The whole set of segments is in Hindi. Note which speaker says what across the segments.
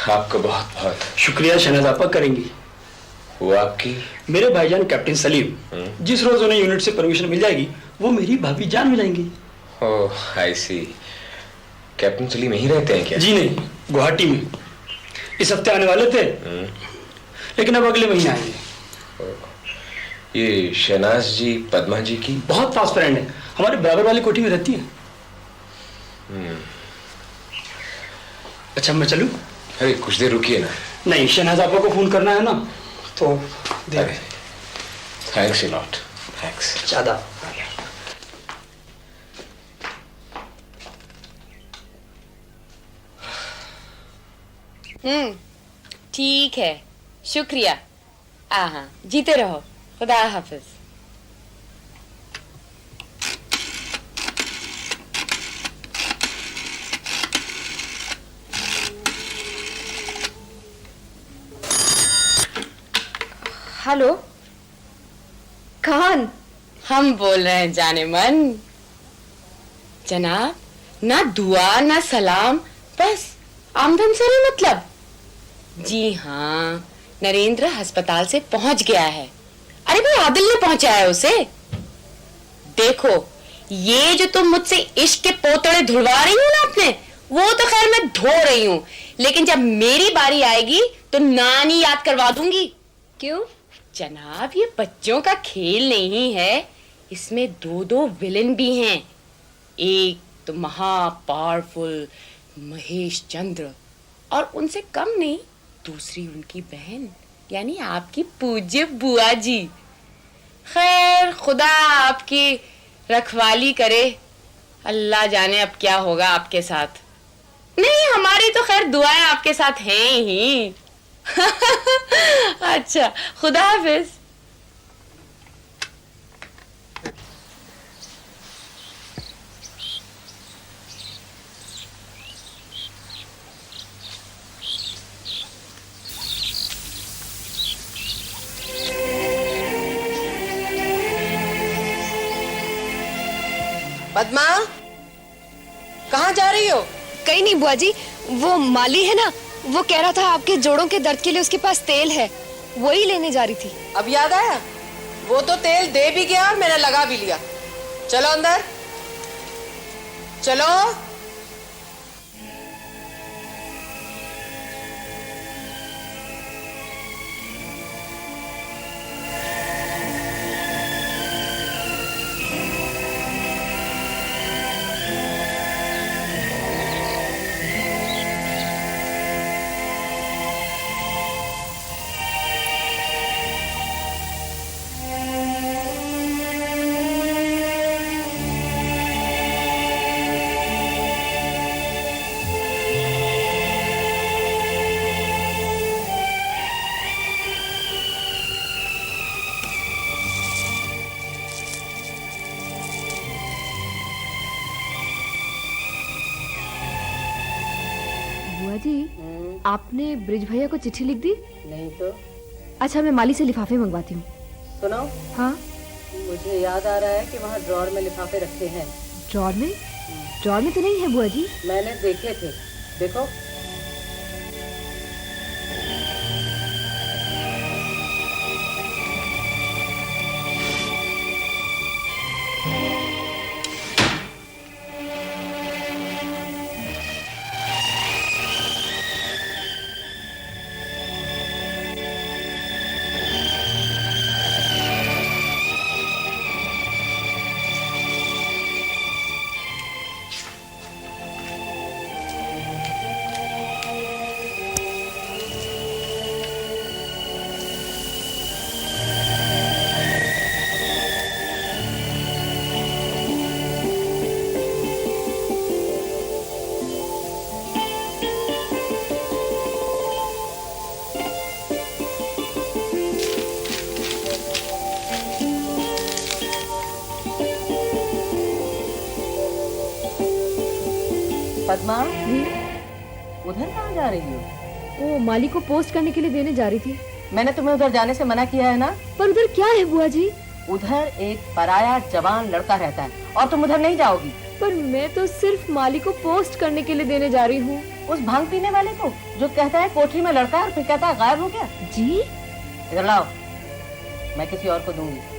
Speaker 1: आपको बहुत बहुत
Speaker 2: शुक्रिया शहनाज आपा करेंगी।
Speaker 1: वो आपकी?
Speaker 2: मेरे भाईजान कैप्टन सलीम, जिस रोज उन्हें यूनिट से परमिशन मिल जाएगी वो मेरी भाभी जान मिलाएंगी।
Speaker 1: ओह आई सी। कैप्टन सलीम यहीं रहते हैं क्या?
Speaker 2: जी नहीं, गुवाहाटी में। इस हफ्ते आने वाले थे लेकिन अब अगले महीने आएंगे।
Speaker 1: ये शहनाज जी पद्मा जी की
Speaker 2: बहुत फास्ट फ्रेंड है, हमारे बराबर वाली कोठी में रहती है। अच्छा मैं चलूं?
Speaker 1: अरे कुछ देर रुकिए ना।
Speaker 2: नहीं, शहनाज आपा को फोन करना है ना तो
Speaker 1: थैंक्स अ लॉट। थैंक्स।
Speaker 2: ज्यादा।
Speaker 3: ठीक है, शुक्रिया। हाँ, जीते रहो। खुदा हाफिज।
Speaker 4: हेलो, कौन?
Speaker 3: हम बोल रहे हैं जाने मन। जनाब, ना दुआ ना सलाम, बस आमदन से नहीं मतलब। जी हाँ, नरेंद्र अस्पताल से पहुंच गया है। अरे भाई आदिल ने पहुंचाया उसे। देखो, ये जो तुम मुझसे इश्क के पोतड़े धुलवा रही हो ना अपने, वो तो खैर मैं धो रही हूँ, लेकिन जब मेरी बारी आएगी तो नानी याद करवा दूंगी।
Speaker 4: क्यों?
Speaker 3: जनाब, ये बच्चों का खेल नहीं है, इसमें दो दो विलेन भी हैं। एक तो महा पावरफुल महेश चंद्र, और उनसे कम नहीं दूसरी उनकी बहन यानी आपकी पूज्य बुआ जी। खैर खुदा आपकी रखवाली करे। अल्लाह जाने अब क्या होगा आपके साथ। नहीं, हमारी तो खैर दुआएं आपके साथ हैं ही। अच्छा, खुदा हाफिज।
Speaker 5: पद्मा, कहाँ जा रही हो?
Speaker 4: कहीं नहीं बुआ जी, वो माली है ना, वो कह रहा था आपके जोड़ों के दर्द के लिए उसके पास तेल है, वही लेने जा रही थी।
Speaker 5: अब याद आया? वो तो तेल दे भी गया और मैंने लगा भी लिया। चलो अंदर, चलो।
Speaker 4: बुआ जी, आपने ब्रिज भैया को चिट्ठी लिख दी?
Speaker 5: नहीं तो।
Speaker 4: अच्छा, मैं माली से लिफाफे मंगवाती हूँ।
Speaker 5: सुनो।
Speaker 4: हाँ?
Speaker 5: मुझे याद आ रहा है कि वहाँ ड्रॉर में लिफाफे रखे हैं।
Speaker 4: ड्रॉर में? ड्रॉर में तो नहीं है बुआ जी।
Speaker 5: मैंने देखे थे, देखो। पद्मा, उधर कहाँ जा रही हो?
Speaker 4: वो माली को पोस्ट करने के लिए देने जा रही थी।
Speaker 5: मैंने तुम्हें उधर जाने से मना किया है ना?
Speaker 4: पर उधर क्या है बुआ जी?
Speaker 5: उधर एक पराया जवान लड़का रहता है और तुम उधर नहीं जाओगी।
Speaker 4: पर मैं तो सिर्फ माली को पोस्ट करने के लिए देने जा रही हूँ।
Speaker 5: उस भांग पीने वाले को जो कहता है कोठरी में लड़का है और फिर कहता है गायब हो गया।
Speaker 4: जी
Speaker 5: इधर लाओ, मैं किसी और को दूंगी।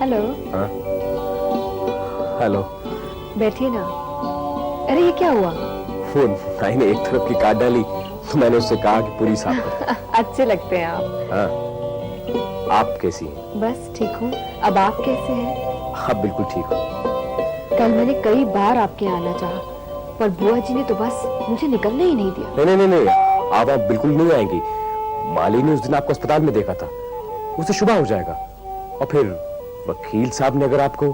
Speaker 4: हेलो।
Speaker 1: हाँ? हेलो।
Speaker 4: बैठिए ना। अरे ये क्या हुआ?
Speaker 1: वो नाई ने एक तरफ की काट डाली तो मैंने उससे कहा कि पूरी साफ कर।
Speaker 4: अच्छे लगते हैं आप।
Speaker 1: हाँ, आप कैसी हैं?
Speaker 4: बस ठीक हूँ। अब आप कैसे हैं?
Speaker 1: आप बिल्कुल ठीक हो।
Speaker 4: कल मैंने कई बार आपके यहाँ आना चाहा, पर बुआ जी ने तो बस मुझे निकलने ही नहीं दिया।
Speaker 1: नहीं नहीं नहीं, आप बिल्कुल नहीं आएंगी। माली ने उस दिन आपको अस्पताल में देखा था, उसे शुभ हो जाएगा। और फिर वकील साहब ने अगर आपको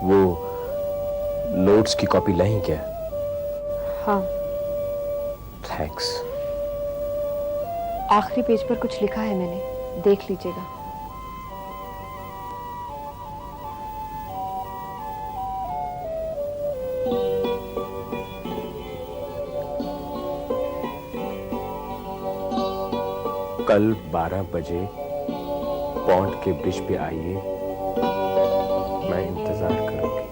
Speaker 1: वो नोट्स की कॉपी लाई क्या?
Speaker 4: हाँ।
Speaker 1: थैंक्स।
Speaker 4: आखिरी पेज पर कुछ लिखा है मैंने, देख लीजिएगा।
Speaker 1: कल 12 बजे पॉन्ड के ब्रिज पे आइए, मैं इंतजार करूंगी।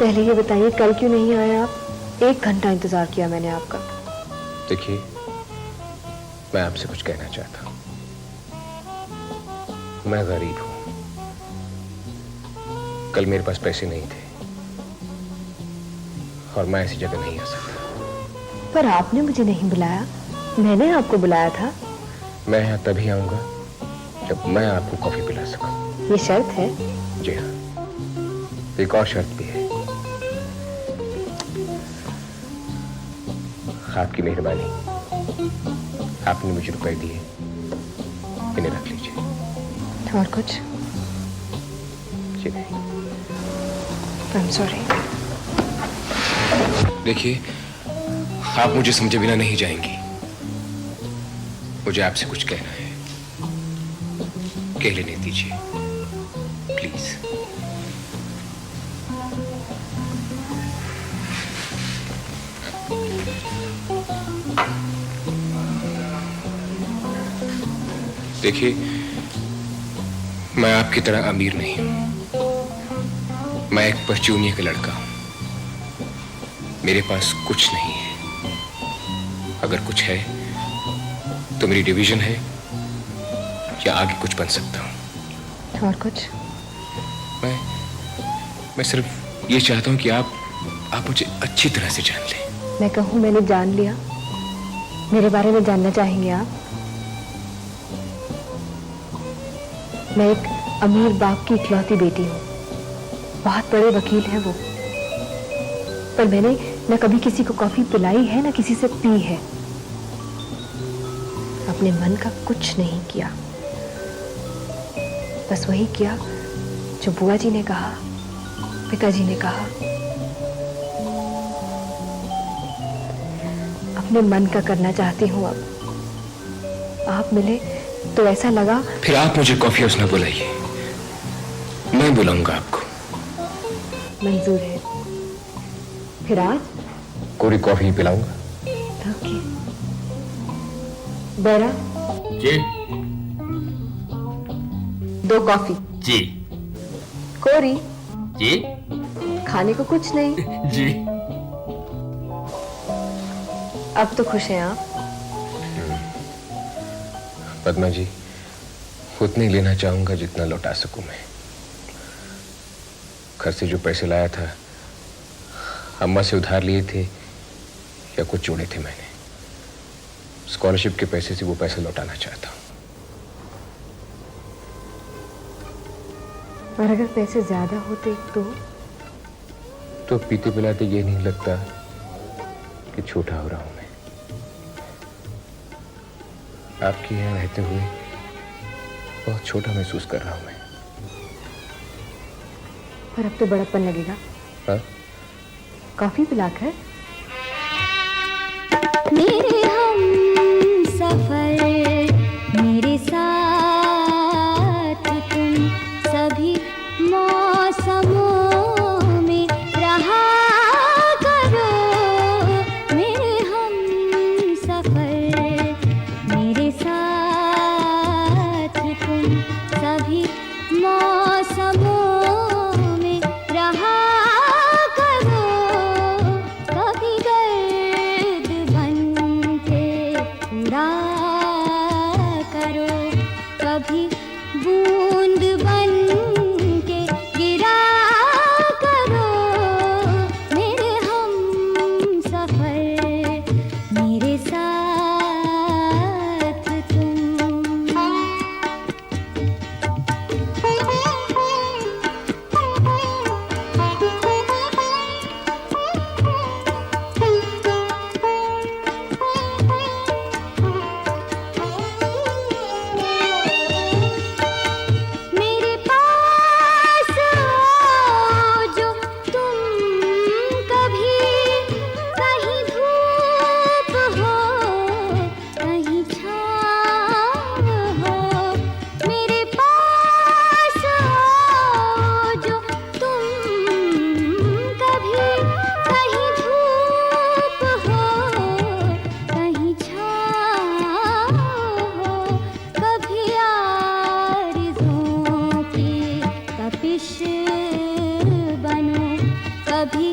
Speaker 4: पहले ये बताइए कल क्यों नहीं आए आप? 1 घंटा इंतजार किया मैंने आपका।
Speaker 1: देखिए, मैं आपसे कुछ कहना चाहता हूं। मैं गरीब हूं। कल मेरे पास पैसे नहीं थे और मैं ऐसी जगह नहीं आ सकता।
Speaker 4: पर आपने मुझे नहीं बुलाया, मैंने आपको बुलाया था।
Speaker 1: मैं यहाँ तभी आऊंगा जब मैं आपको कॉफी पिला सकूं।
Speaker 4: ये शर्त है?
Speaker 1: जी हाँ, एक और शर्त भी है। आपकी मेहरबानी, आपने मुझे रुपए दिए, इन्हें रख लीजिए।
Speaker 4: और कुछ?
Speaker 1: जी नहीं।
Speaker 4: I'm sorry।
Speaker 1: देखिए, आप मुझे समझे बिना नहीं जाएंगी। मुझे आपसे कुछ कहना है, कह लेने दीजिए प्लीज। देखिए, मैं आपकी तरह अमीर नहीं हूं। मैं एक परचूनिया का लड़का हूं। मेरे पास कुछ नहीं है। अगर कुछ है तो मेरी डिवीजन है, या आगे कुछ बन सकता हूं।
Speaker 4: और कुछ?
Speaker 1: मैं सिर्फ ये चाहता हूं कि आप मुझे अच्छी तरह से जान लें।
Speaker 4: मैं कहूँ मैंने जान लिया, मेरे बारे में जानना चाहेंगे आप? मैं एक अमीर बाप की इकलौती बेटी हूँ। बहुत बड़े वकील हैं वो, पर मैंने न कभी किसी को कॉफी पिलाई है, न किसी से पी है। अपने मन का कुछ नहीं किया, बस वही किया जो बुआ जी ने कहा, पिताजी ने कहा। अपने मन का करना चाहती हूँ अब। आप मिले तो ऐसा लगा।
Speaker 1: फिर आप मुझे कॉफी हाउस न बुलाइए, मैं बुलाऊंगा आपको।
Speaker 4: मंजूर है। फिर आज
Speaker 1: कोरी कॉफी ही पिलाऊंगा।
Speaker 4: ओके। बेरा
Speaker 6: जी,
Speaker 4: 2 कॉफी।
Speaker 6: जी।
Speaker 4: कोरी।
Speaker 6: जी।
Speaker 4: खाने को कुछ नहीं।
Speaker 6: जी।
Speaker 4: अब तो खुश हैं आप?
Speaker 1: पद्मा जी, उतने ही लेना चाहूंगा जितना लौटा सकूं मैं। घर से जो पैसे लाया था अम्मा से उधार लिए थे या कुछ जोड़े थे मैंने। स्कॉलरशिप के पैसे से वो पैसे लौटाना चाहता हूं।
Speaker 4: और अगर पैसे ज्यादा होते तो
Speaker 1: पीते पिलाते ये नहीं लगता कि छोटा हो रहा हूं मैं। आपके यहाँ रहते हुए बहुत छोटा महसूस कर रहा हूं मैं।
Speaker 4: पर अब तो बड़प्पन लगेगा।
Speaker 1: हाँ?
Speaker 4: कॉफी पिलाकर।
Speaker 7: मेरे हम सफर, मेरे साथ तुम सभी मौसमों में रहा करो। मेरे हम सफर, मेरे साथ तुम सभी मौसमों में रहा करो। कभी गर्द बन के उड़ा करो, कभी बूंद बन के गिरा करो। मेरे हम सफर, मेरे साथ तुम। मेरे पास आओ जो तुम कभी, कहीं धूप हो कहीं छाँव हो। मेरे पास आओ जो तुम कभी, कहीं धूप हो कहीं छाँव हो। कभी आरज़ुओं की तपिश बनो, कभी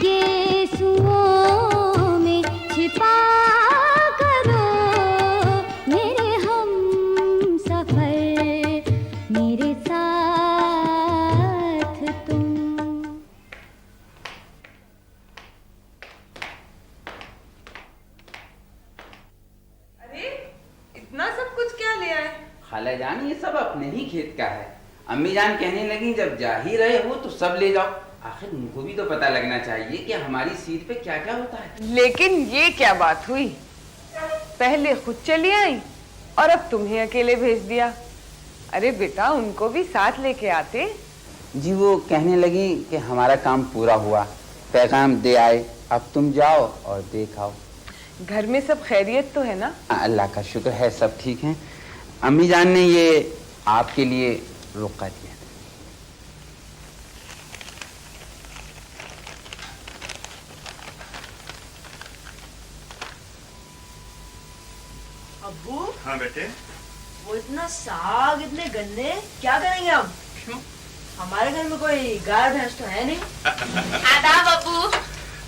Speaker 7: गेसुओं में छिपा करो। मेरे हम सफर, मेरे साथ तुम।
Speaker 5: अरे इतना सब कुछ क्या ले आए?
Speaker 6: खाला जान, ये सब अपने ही खेत का है। अम्मी जान कहने लगी जब जा ही रहे हो तो सब ले जाओ। आखिर उनको भी तो पता लगना चाहिए कि हमारी सीट पे क्या क्या होता है।
Speaker 5: लेकिन ये क्या बात हुई? पहले खुद चली आई और अब तुम्हें अकेले भेज दिया। अरे बेटा, उनको भी साथ लेके आते।
Speaker 6: जी वो कहने लगी कि हमारा काम पूरा हुआ, पैगाम दे आए, अब तुम जाओ और देखाओ।
Speaker 5: घर में सब खैरियत तो है ना?
Speaker 6: अल्लाह का शुक्र है, सब ठीक हैं। अम्मी जान ने ये आपके लिए रोका दिया।
Speaker 8: अब्बू,
Speaker 9: हाँ बेटे।
Speaker 8: वो इतना साग, इतने गन्ने, क्या करेंगे हम?
Speaker 9: क्यों?
Speaker 8: हमारे घर में कोई गाय भैंस तो है नहीं।
Speaker 3: आदाब अब्बू।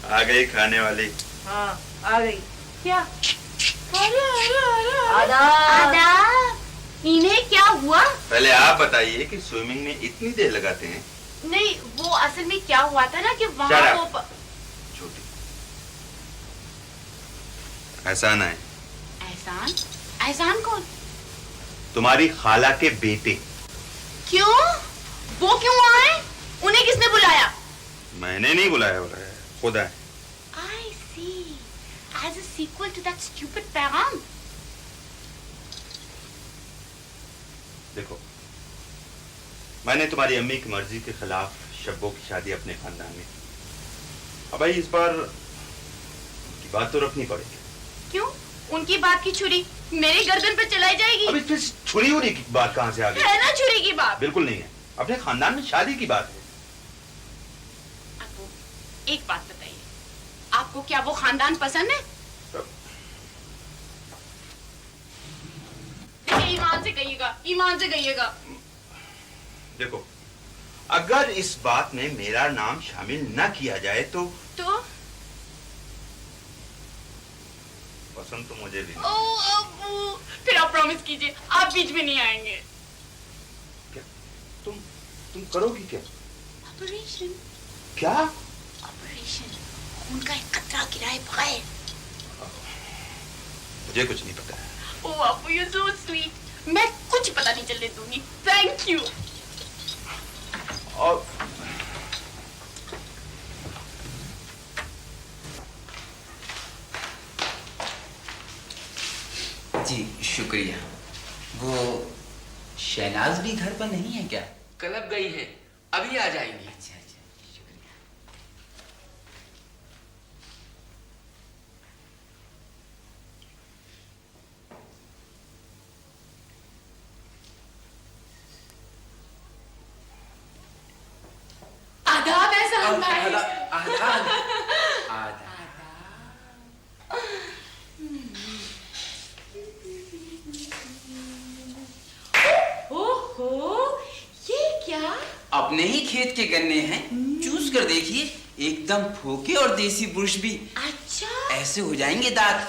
Speaker 9: आ गई खाने वाली।
Speaker 8: हाँ, आ गई।
Speaker 3: क्या? अरे अरे अरे
Speaker 8: आदाब।
Speaker 3: इन्हें क्या हुआ?
Speaker 9: पहले आप बताइए कि स्विमिंग में इतनी देर लगाते हैं?
Speaker 3: नहीं, वो असल में क्या हुआ था ना कि
Speaker 9: Shut
Speaker 3: वहाँ
Speaker 9: up.
Speaker 3: वो
Speaker 9: छोटी, एहसान है।
Speaker 3: एहसान? एहसान कौन?
Speaker 9: तुम्हारी खाला के बेटे।
Speaker 3: क्यों? वो क्यों आए? उन्हें किसने बुलाया?
Speaker 9: मैंने नहीं बुलाया, खुदा है।
Speaker 3: I see. As a sequel to that stupid पैगाम.
Speaker 9: देखो, मैंने तुम्हारी अम्मी की मर्जी के खिलाफ शब्बो की शादी अपने खानदान में की। अब भाई इस बार उनकी बात तो रखनी पड़ेगी।
Speaker 3: क्यों? उनकी बात की छुरी मेरी गर्दन पे चलाई जाएगी?
Speaker 9: अब इसमें छुरी उरी की बात कहाँ से आ गई?
Speaker 3: है ना छुरी की बात?
Speaker 9: बिल्कुल नहीं है, अपने खानदान में शादी की बात है।
Speaker 3: आपको एक बात बताइए, आपको क्या वो खानदान पसंद है? देखिए, ईमान से कहिएगा, ईमान से कहिएगा।
Speaker 9: देखो, अगर इस बात में मेरा नाम शामिल न किया जाए तो पसंद तो मुझे भी।
Speaker 3: ओ अब्बू, फिर आप प्रॉमिस कीजिए आप बीच में नहीं आएंगे।
Speaker 9: क्या तुम करोगी क्या?
Speaker 3: ऑपरेशन।
Speaker 9: क्या?
Speaker 3: ऑपरेशन, खून का एक कतरा गिराए बगैर।
Speaker 9: मुझे कुछ नहीं पता है।
Speaker 3: ओ अब्बू, यू सो स्वीट। मैं कुछ पता नहीं चलने दूंगी। Thank you.
Speaker 9: और
Speaker 6: जी शुक्रिया। वो शहनाज भी घर पर नहीं है क्या?
Speaker 1: क्लब गई है, अभी आ जाएंगी।
Speaker 6: अच्छा अच्छा, शुक्रिया।
Speaker 3: आदाब एहसान भाई।
Speaker 6: आदाब।
Speaker 3: ओहो, ये क्या?
Speaker 6: अपने ही खेत के गन्ने हैं, चूस कर देखिए, एकदम फोके और देसी बुरुश भी।
Speaker 3: अच्छा,
Speaker 6: ऐसे हो जाएंगे दांत।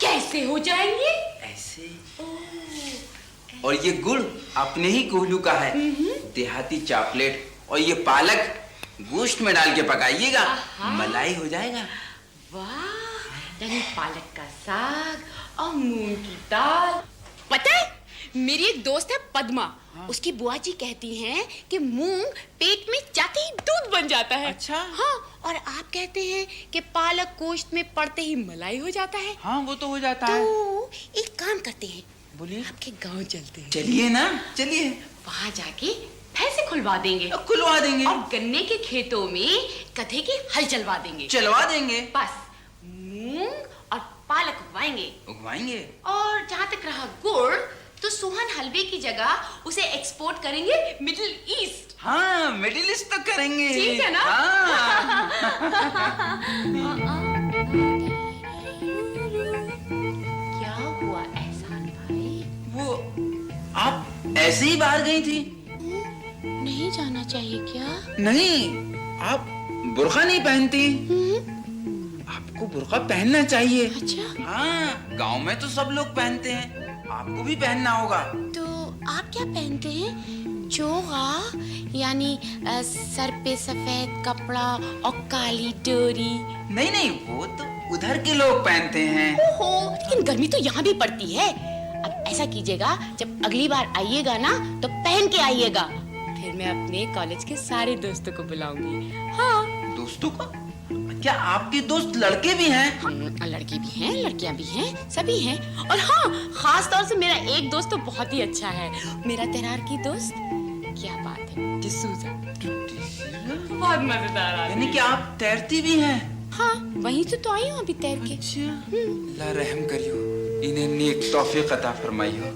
Speaker 3: कैसे हो जाएंगे?
Speaker 6: ऐसे। और ये गुड़ अपने ही कोहलू का है, देहाती चॉकलेट। और ये पालक गोश्त में डाल के पकाइएगा, मलाई हो जाएगा।
Speaker 3: वाह, यानी पालक का साग और मूंग की दाल। पता है, मेरी एक दोस्त है पद्मा, उसकी बुआ जी कहती हैं कि मूंग पेट में जाते ही दूध बन जाता है।
Speaker 6: अच्छा।
Speaker 3: हाँ, और आप कहते हैं कि पालक गोश्त में पड़ते ही मलाई हो जाता है।
Speaker 6: हाँ, वो तो हो जाता है।
Speaker 3: तो एक काम करते हैं,
Speaker 6: बोलिए।
Speaker 3: आपके गांव चलते हैं।
Speaker 6: चलिए ना, चलिए।
Speaker 3: वहां जाके भैंसे खुलवा देंगे,
Speaker 6: खुलवा देंगे
Speaker 3: और गन्ने के खेतों में गधे की हल चलवा देंगे।
Speaker 6: चलवा देंगे।
Speaker 3: बस मूंग और पालक उगवाएंगे।
Speaker 6: उगवाएंगे।
Speaker 3: और जहाँ तक रहा गुड़, तो सोहन हलवे की जगह उसे एक्सपोर्ट करेंगे मिडिल ईस्ट।
Speaker 6: हाँ, मिडिल ईस्ट तो करेंगे।
Speaker 3: ठीक है ना?
Speaker 6: हाँ।
Speaker 3: क्या हुआ एहसान भाई?
Speaker 6: वो आप ऐसे ही बाहर गई थी?
Speaker 3: नहीं जाना चाहिए क्या?
Speaker 6: नहीं, आप बुर्का नहीं पहनती। आपको बुर्का पहनना चाहिए।
Speaker 3: अच्छा।
Speaker 6: हाँ, गांव में तो सब लोग पहनते हैं, आपको भी पहनना होगा।
Speaker 3: तो आप क्या पहनते हैं? चोगा, यानी सर पे सफेद कपड़ा और काली डोरी?
Speaker 6: नहीं नहीं, वो तो उधर के लोग पहनते हैं।
Speaker 3: ओहो, लेकिन गर्मी तो यहाँ भी पड़ती है। अब ऐसा कीजिएगा, जब अगली बार आइएगा ना तो पहन के आइएगा, फिर मैं अपने कॉलेज के सारे दोस्तों को बुलाऊंगी। हाँ।
Speaker 6: दोस्तों को? क्या आपके दोस्त लड़के भी हैं?
Speaker 3: लड़के भी हैं, लड़कियां भी हैं, सभी हैं। और हाँ, खास तौर से मेरा एक दोस्त तो बहुत ही अच्छा है, मेरा तैरार की दोस्त। क्या बात है, डिसूजा। बहुत मजेदार आदमी।
Speaker 6: यानी कि आप तैरती भी हैं?
Speaker 3: हाँ, वहीं से तो आई हूँ अभी तैर के।
Speaker 6: अच्छा। अल्लाह रहम करियो, इन्हें नेक तौफीक अता फरमाइयो।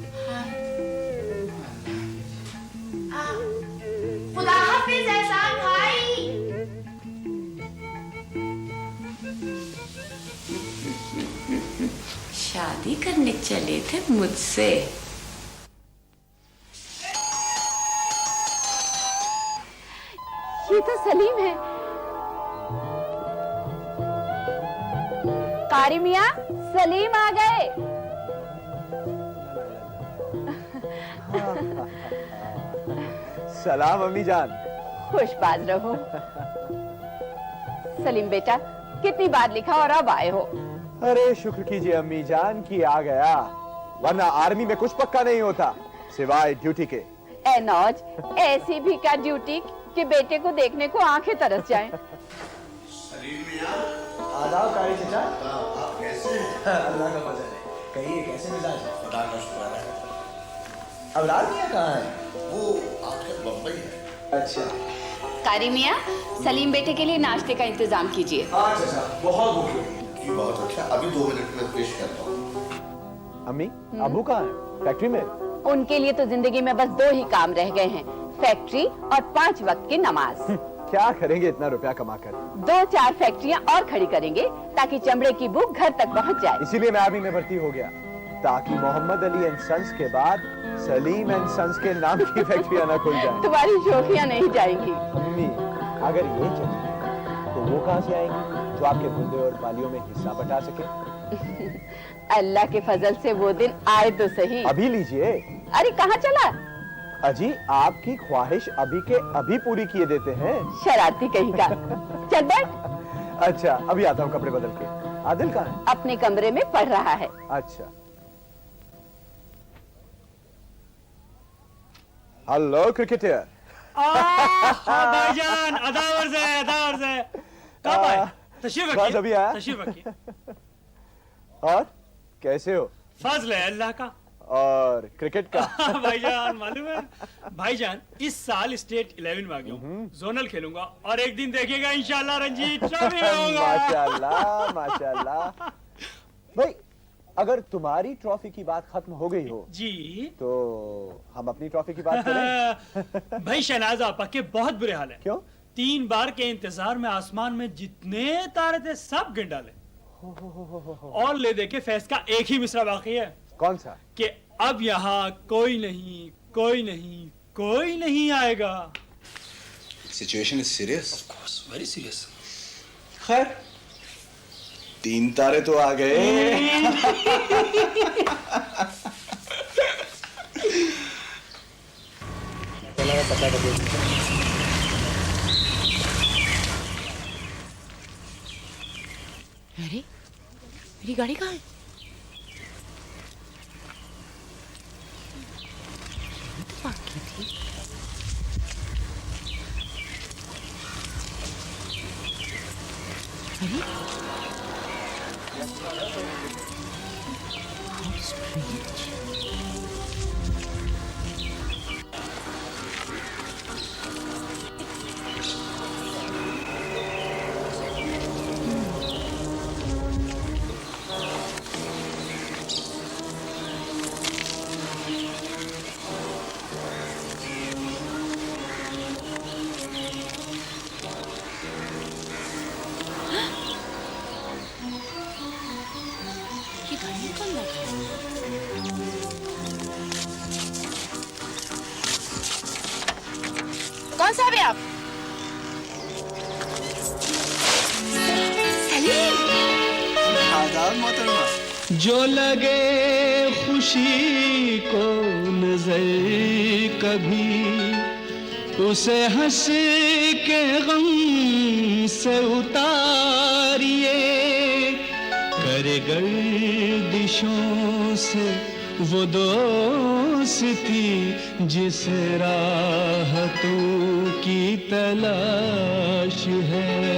Speaker 3: खुदा हाफिज एहसान भाई। शादी करने चले थे मुझसे।
Speaker 4: ये तो सलीम है। कारी मियाँ, सलीम आ गए।
Speaker 10: सलाम अम्मी जान।
Speaker 4: खुशबाज रहो। सलीम बेटा, कितनी बार लिखा और अब आए हो?
Speaker 10: अरे शुक्र कीजिए अम्मी जान कि आ गया, वरना आर्मी में कुछ पक्का नहीं होता सिवाय ड्यूटी के।
Speaker 4: ए नौज, ऐसी भी क्या ड्यूटी कि बेटे को देखने को आंखें तरस जाएं।
Speaker 10: आदाब कारी चचा।
Speaker 11: आप कैसे हैं?
Speaker 10: अल्लाह का फजल है। कहिए कैसे मिजाज है?
Speaker 11: खुदा का शुक्र है।
Speaker 10: अवलाद मियाँ कहाँ है?
Speaker 11: वो आखिर बम्बई है।
Speaker 10: अच्छा।
Speaker 4: कारी मियाँ, सलीम बेटे के लिए नाश्ते का इंतजाम कीजिए।
Speaker 10: हाँ चचा, बहुत भूख लगी।
Speaker 11: जी बहुत अच्छा, अभी 2 मिनट में पेश करता हूँ।
Speaker 10: अम्मी, अबू कहाँ है? फैक्ट्री में?
Speaker 4: उनके लिए तो जिंदगी में बस 2 ही काम रह गए हैं, फैक्ट्री और 5 वक्त की नमाज।
Speaker 10: क्या करेंगे इतना रुपया कमाकर?
Speaker 4: 2-4 फैक्ट्रियां और खड़ी करेंगे ताकि चमड़े की भूख घर तक पहुंच जाए।
Speaker 10: इसीलिए मैं आर्मी में भर्ती हो गया। ताकि मोहम्मद अली एंड सन्स के बाद सलीम एंड सन्स के नाम की फैक्ट्रियां ना खुल जाए।
Speaker 5: तुम्हारी शोखियां नहीं जाएंगी।
Speaker 10: अम्मी, अगर ये चले तो वो कहां से आएंगी जो आपके मुद्दे और बालियों में हिस्सा बटा सके?
Speaker 5: अल्लाह के फजल से वो दिन आए तो सही।
Speaker 10: अभी लीजिए।
Speaker 5: अरे कहाँ चला?
Speaker 10: अजी, आपकी ख्वाहिश अभी के अभी पूरी किए देते हैं।
Speaker 5: शरारती कहीं का। चल बैठ।
Speaker 10: अच्छा, अभी आता हूँ कपड़े बदल के। आदिल कहाँ है?
Speaker 5: अपने कमरे में पढ़ रहा है।
Speaker 10: अच्छा। Hello cricketer.
Speaker 2: भाईजान, अदावर से कब आए? तशरीफ
Speaker 10: बस अभी आया।
Speaker 2: तशरीफ रखिए।
Speaker 10: और कैसे हो?
Speaker 2: फजल है अल्लाह का।
Speaker 10: और क्रिकेट का?
Speaker 2: भाईजान मालूम है, भाईजान इस साल स्टेट 11 में आ गया हूँ, जोनल खेलूंगा और एक दिन देखिएगा इंशाल्लाह रणजी ट्रॉफी लाऊंगा।
Speaker 10: माशाल्लाह माशाल्लाह। भाई, अगर तुम्हारी ट्रॉफी की बात खत्म हो गई हो
Speaker 2: जी
Speaker 10: तो हम अपनी ट्रॉफी की बात करें।
Speaker 2: भाई शहनाज आपा के बहुत बुरे हाल है।
Speaker 10: क्यों?
Speaker 2: 3 बार के इंतजार में आसमान में जितने तारे थे सब गिन डाले। और ले दे के फैज का एक ही मिसरा बाकी है।
Speaker 10: कौन सा?
Speaker 2: कि अब यहाँ कोई नहीं आएगा।
Speaker 11: Situation is serious.
Speaker 2: Of course, very serious.
Speaker 11: खैर, 3 तारे तो आ गए।
Speaker 3: अरे मेरी गाड़ी कहाँ है? तो बाकी थी। अरे How strange. ये गाड़ी कौन लगा है? कौन सा है आप? सलीम।
Speaker 11: आदाब मोहतरमा।
Speaker 12: जो लगे खुशी को नजर कभी, उसे हंस के गम से उतारिए। करे गर्दिशों से वो दोस्ती जिस राहतों की तलाश है।